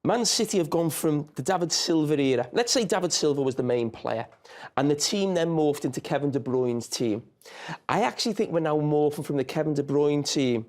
Man City have gone from the David Silva era. Let's say David Silva was the main player, and the team then morphed into Kevin De Bruyne's team. I actually think we're now morphing from the Kevin De Bruyne team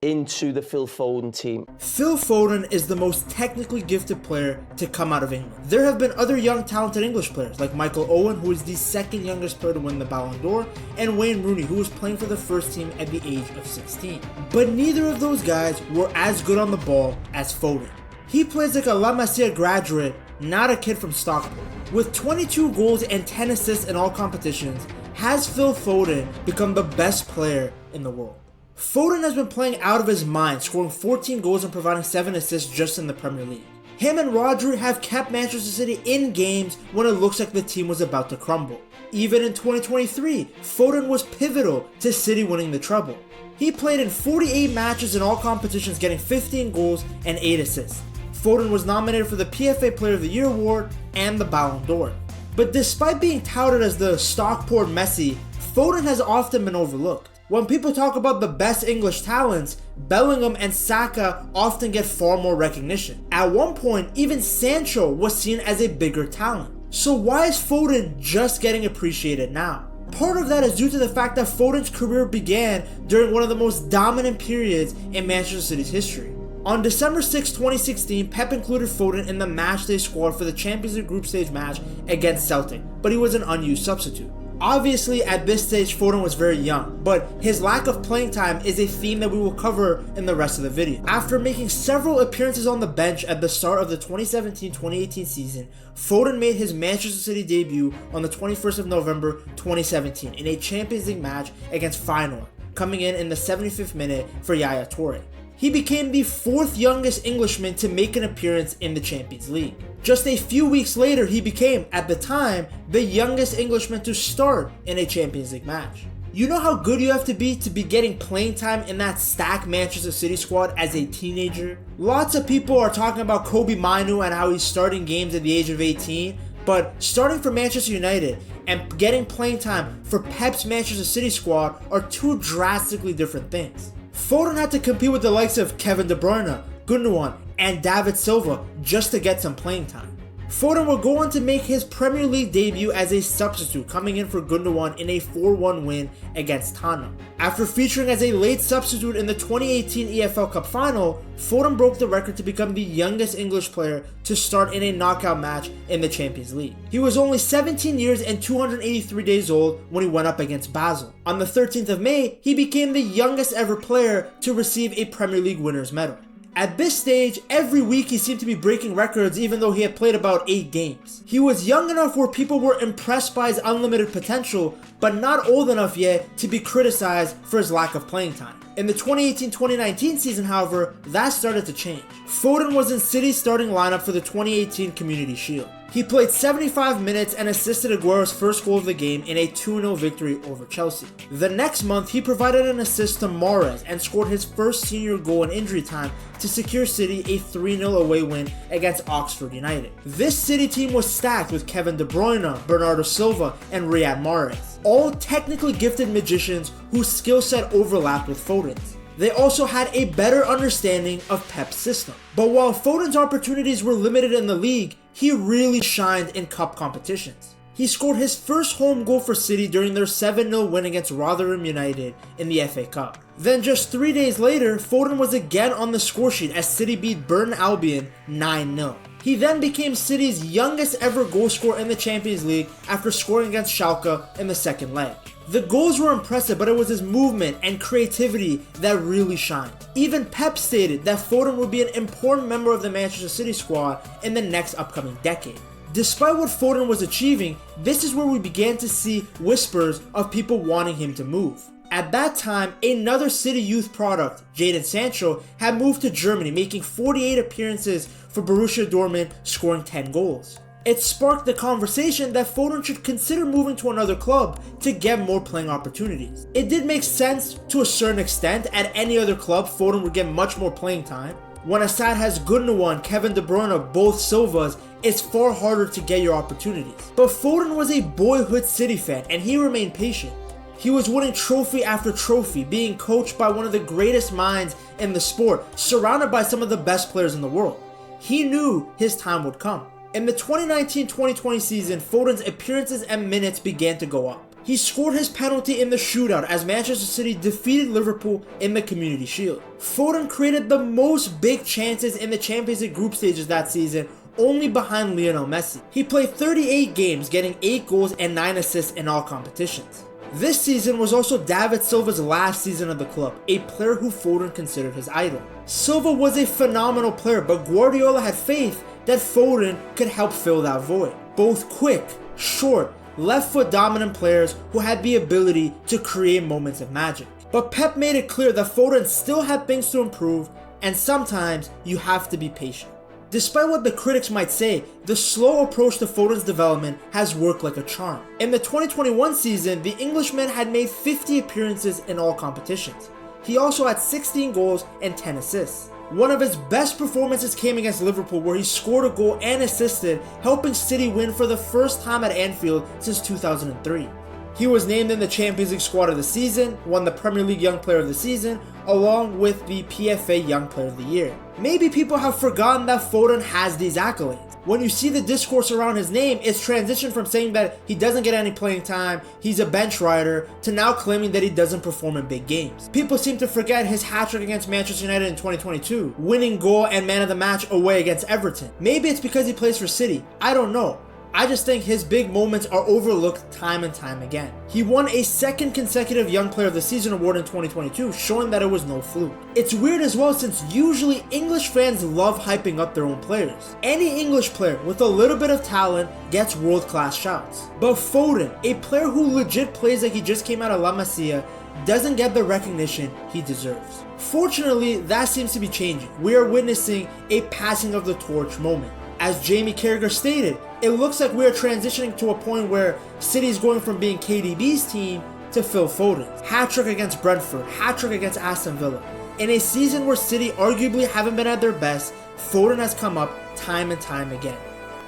into the Phil Foden team. Phil Foden is the most technically gifted player to come out of England. There have been other young talented English players like Michael Owen, who is the second youngest player to win the Ballon d'Or, and Wayne Rooney, who was playing for the first team at the age of 16. But neither of those guys were as good on the ball as Foden. He plays like a La Masia graduate, not a kid from Stockport. With 22 goals and 10 assists in all competitions, has Phil Foden become the best player in the world? Foden has been playing out of his mind, scoring 14 goals and providing 7 assists just in the Premier League. Him and Rodri have kept Manchester City in games when it looks like the team was about to crumble. Even in 2023, Foden was pivotal to City winning the treble. He played in 48 matches in all competitions, getting 15 goals and 8 assists. Foden was nominated for the PFA Player of the Year award and the Ballon d'Or. But despite being touted as the Stockport Messi, Foden has often been overlooked. When people talk about the best English talents, Bellingham and Saka often get far more recognition. At one point, even Sancho was seen as a bigger talent. So why is Foden just getting appreciated now? Part of that is due to the fact that Foden's career began during one of the most dominant periods in Manchester City's history. On December 6, 2016, Pep included Foden in the matchday squad for the Champions League group stage match against Celtic, but he was an unused substitute. Obviously, at this stage, Foden was very young, but his lack of playing time is a theme that we will cover in the rest of the video. After making several appearances on the bench at the start of the 2017-2018 season, Foden made his Manchester City debut on the 21st of November 2017 in a Champions League match against Feyenoord, coming in the 75th minute for Yaya Toure. He became the 4th youngest Englishman to make an appearance in the Champions League. Just a few weeks later, he became, at the time, the youngest Englishman to start in a Champions League match. You know how good you have to be getting playing time in that stacked Manchester City squad as a teenager? Lots of people are talking about Kobbie Mainoo and how he's starting games at the age of 18, but starting for Manchester United and getting playing time for Pep's Manchester City squad are two drastically different things. Foden had to compete with the likes of Kevin De Bruyne, Gundogan, and David Silva just to get some playing time. Foden will go on to make his Premier League debut as a substitute, coming in for Gundogan in a 4-1 win against Tottenham. After featuring as a late substitute in the 2018 EFL Cup final, Foden broke the record to become the youngest English player to start in a knockout match in the Champions League. He was only 17 years and 283 days old when he went up against Basel. On the 13th of May, he became the youngest ever player to receive a Premier League winner's medal. At this stage, every week he seemed to be breaking records even though he had played about 8 games. He was young enough where people were impressed by his unlimited potential, but not old enough yet to be criticized for his lack of playing time. In the 2018-2019 season, however, that started to change. Foden was in City's starting lineup for the 2018 Community Shield. He played 75 minutes and assisted Aguero's first goal of the game in a 2-0 victory over Chelsea. The next month, he provided an assist to Mahrez and scored his first senior goal in injury time to secure City a 3-0 away win against Oxford United. This City team was stacked with Kevin De Bruyne, Bernardo Silva, and Riyad Mahrez, all technically gifted magicians whose skill set overlapped with Foden's. They also had a better understanding of Pep's system. But while Foden's opportunities were limited in the league, he really shined in cup competitions. He scored his first home goal for City during their 7-0 win against Rotherham United in the FA Cup. Then just 3 days later, Foden was again on the scoresheet as City beat Burton Albion 9-0. He then became City's youngest ever goal scorer in the Champions League after scoring against Schalke in the second leg. The goals were impressive, but it was his movement and creativity that really shined. Even Pep stated that Foden would be an important member of the Manchester City squad in the next upcoming decade. Despite what Foden was achieving, this is where we began to see whispers of people wanting him to move. At that time, another City youth product, Jadon Sancho, had moved to Germany, making 48 appearances for Borussia Dortmund, scoring 10 goals. It sparked the conversation that Foden should consider moving to another club to get more playing opportunities. It did make sense to a certain extent. At any other club, Foden would get much more playing time. When a side has Gundogan, Kevin De Bruyne, both Silvas, it's far harder to get your opportunities. But Foden was a boyhood City fan and he remained patient. He was winning trophy after trophy, being coached by one of the greatest minds in the sport, surrounded by some of the best players in the world. He knew his time would come. In the 2019-2020 season, Foden's appearances and minutes began to go up. He scored his penalty in the shootout as Manchester City defeated Liverpool in the Community Shield. Foden created the most big chances in the Champions League group stages that season, only behind Lionel Messi. He played 38 games, getting 8 goals and 9 assists in all competitions. This season was also David Silva's last season of the club, a player who Foden considered his idol. Silva was a phenomenal player, but Guardiola had faith that Foden could help fill that void. Both quick, short, left foot dominant players who had the ability to create moments of magic. But Pep made it clear that Foden still had things to improve, and sometimes you have to be patient. Despite what the critics might say, the slow approach to Foden's development has worked like a charm. In the 2021 season, the Englishman had made 50 appearances in all competitions. He also had 16 goals and 10 assists. One of his best performances came against Liverpool, where he scored a goal and assisted, helping City win for the first time at Anfield since 2003. He was named in the Champions League squad of the season, won the Premier League Young Player of the Season, along with the PFA Young Player of the Year. Maybe people have forgotten that Foden has these accolades. When you see the discourse around his name, it's transitioned from saying that he doesn't get any playing time, he's a bench rider, to now claiming that he doesn't perform in big games. People seem to forget his hat-trick against Manchester United in 2022, winning goal and man of the match away against Everton. Maybe it's because he plays for City, I don't know. I just think his big moments are overlooked time and time again. He won a second consecutive Young Player of the Season award in 2022, showing that it was no fluke. It's weird as well, since usually English fans love hyping up their own players. Any English player with a little bit of talent gets world-class shouts. But Foden, a player who legit plays like he just came out of La Masia, doesn't get the recognition he deserves. Fortunately, that seems to be changing. We are witnessing a passing of the torch moment. As Jamie Carragher stated, it looks like we are transitioning to a point where City is going from being KDB's team to Phil Foden's. Hat-trick against Brentford, hat-trick against Aston Villa. In a season where City arguably haven't been at their best, Foden has come up time and time again.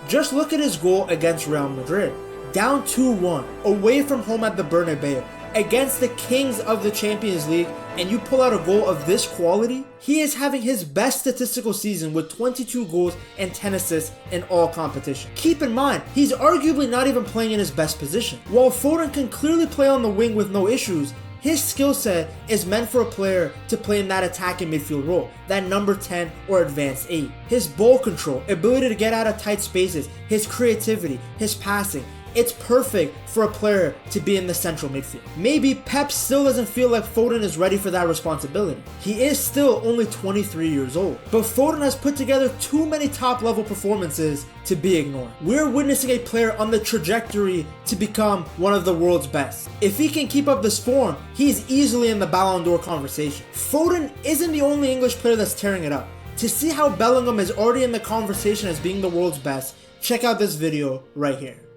Just look at his goal against Real Madrid. Down 2-1, away from home at the Bernabeu, against the kings of the Champions League, and you pull out a goal of this quality? He is having his best statistical season with 22 goals and 10 assists in all competition. Keep in mind, he's arguably not even playing in his best position. While Foden can clearly play on the wing with no issues, his skill set is meant for a player to play in that attacking midfield role, that number 10 or advanced 8. His ball control, ability to get out of tight spaces, his creativity, his passing, it's perfect for a player to be in the central midfield. Maybe Pep still doesn't feel like Foden is ready for that responsibility. He is still only 23 years old, but Foden has put together too many top level performances to be ignored. We're witnessing a player on the trajectory to become one of the world's best. If he can keep up this form, he's easily in the Ballon d'Or conversation. Foden isn't the only English player that's tearing it up. To see how Bellingham is already in the conversation as being the world's best, check out this video right here.